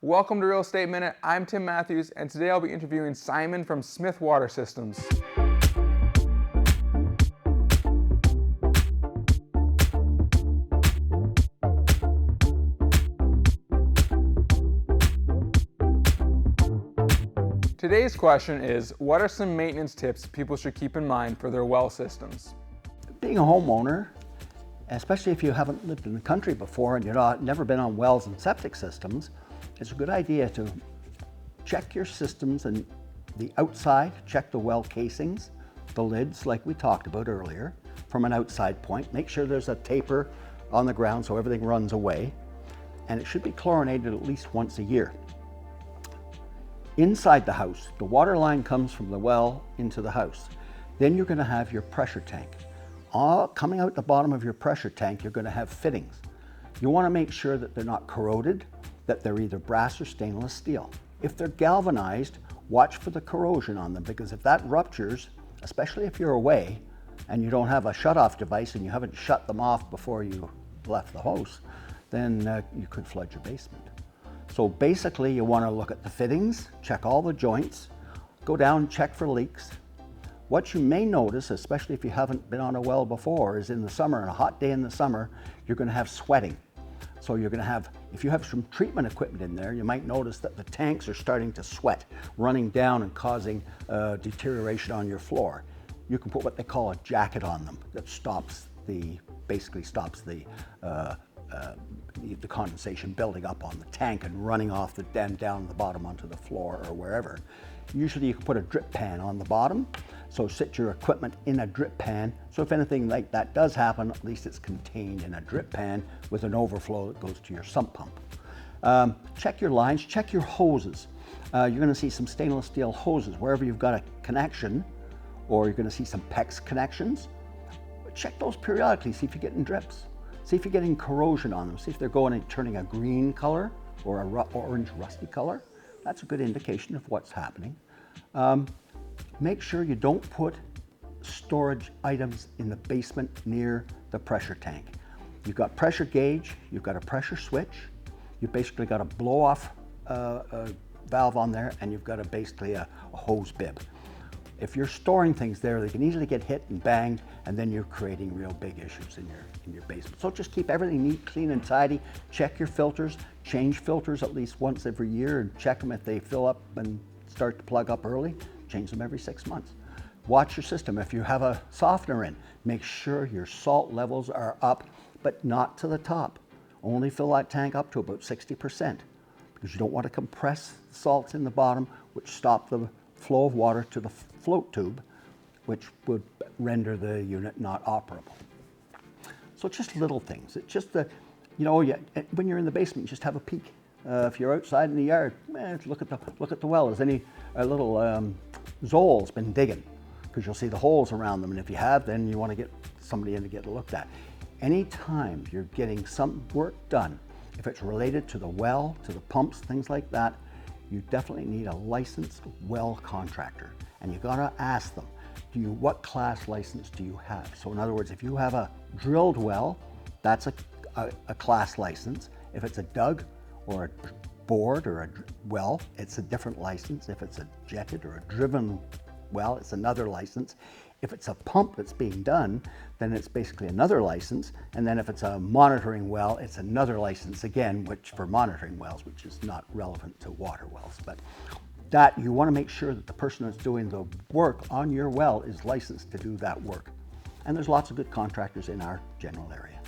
Welcome to Real Estate Minute. I'm Tim Matthews, and today I'll be interviewing Simon from Smith Water Systems. Today's question is, what are some maintenance tips people should keep in mind for their well systems? Being a homeowner, especially if you haven't lived in the country before and you've never been on wells and septic systems, it's a good idea to check your systems and the outside, check the well casings, the lids like we talked about earlier, from an outside point. Make sure there's a taper on the ground so everything runs away, and it should be chlorinated at least once a year. Inside the house, the water line comes from the well into the house. Then you're going to have your pressure tank. Coming out the bottom of your pressure tank, you're going to have fittings. You want to make sure that they're not corroded, that they're either brass or stainless steel. If they're galvanized, watch for the corrosion on them, because if that ruptures, especially if you're away and you don't have a shut-off device and you haven't shut them off before you left the house, then you could flood your basement. So basically you want to look at the fittings, check all the joints, go down and check for leaks. What you may notice, especially if you haven't been on a well before, is in the summer, on a hot day in the summer, you're going to have sweating. So you're going to have, if you have some treatment equipment in there, you might notice that the tanks are starting to sweat, running down and causing deterioration on your floor. You can put what they call a jacket on them that basically stops the condensation building up on the tank and running off the dam down the bottom onto the floor or wherever. Usually you can put a drip pan on the bottom, so sit your equipment in a drip pan, so if anything like that does happen, at least it's contained in a drip pan with an overflow that goes to your sump pump. Check your lines, check your hoses. You're going to see some stainless steel hoses wherever you've got a connection, or you're going to see some PEX connections. Check those periodically, see if you're getting drips. See if you're getting corrosion on them. See if they're going and turning a green color or a orange rusty color. That's a good indication of what's happening. Make sure you don't put storage items in the basement near the pressure tank. You've got pressure gauge, you've got a pressure switch, you've basically got a blow-off valve on there, and you've got basically a hose bib. If you're storing things there, they can easily get hit and banged, and then you're creating real big issues in your basement. So just keep everything neat, clean, and tidy. Check your filters. Change filters at least once every year, and check them if they fill up and start to plug up early. Change them every 6 months. Watch your system. If you have a softener in, make sure your salt levels are up, but not to the top. Only fill that tank up to about 60%, because you don't want to compress the salts in the bottom, which stop the flow of water to the float tube, which would render the unit not operable. So it's just little things. It's just when you're in the basement, just have a peek. If you're outside in the yard, look at the well. Has any little zoles been digging? Because you'll see the holes around them, and if you have, then you want to get somebody in to get looked at. Anytime you're getting some work done, if it's related to the well, to the pumps, things like that, you definitely need a licensed well contractor, and you gotta ask them, what class license do you have? So in other words, if you have a drilled well, that's a class license. If it's a dug or a bored or a well, it's a different license. If it's a jetted or a driven well, it's another license. If it's a pump that's being done, then it's basically another license. And then if it's a monitoring well, it's another license again, which for monitoring wells, which is not relevant to water wells. But that you want to make sure that the person that's doing the work on your well is licensed to do that work. And there's lots of good contractors in our general area.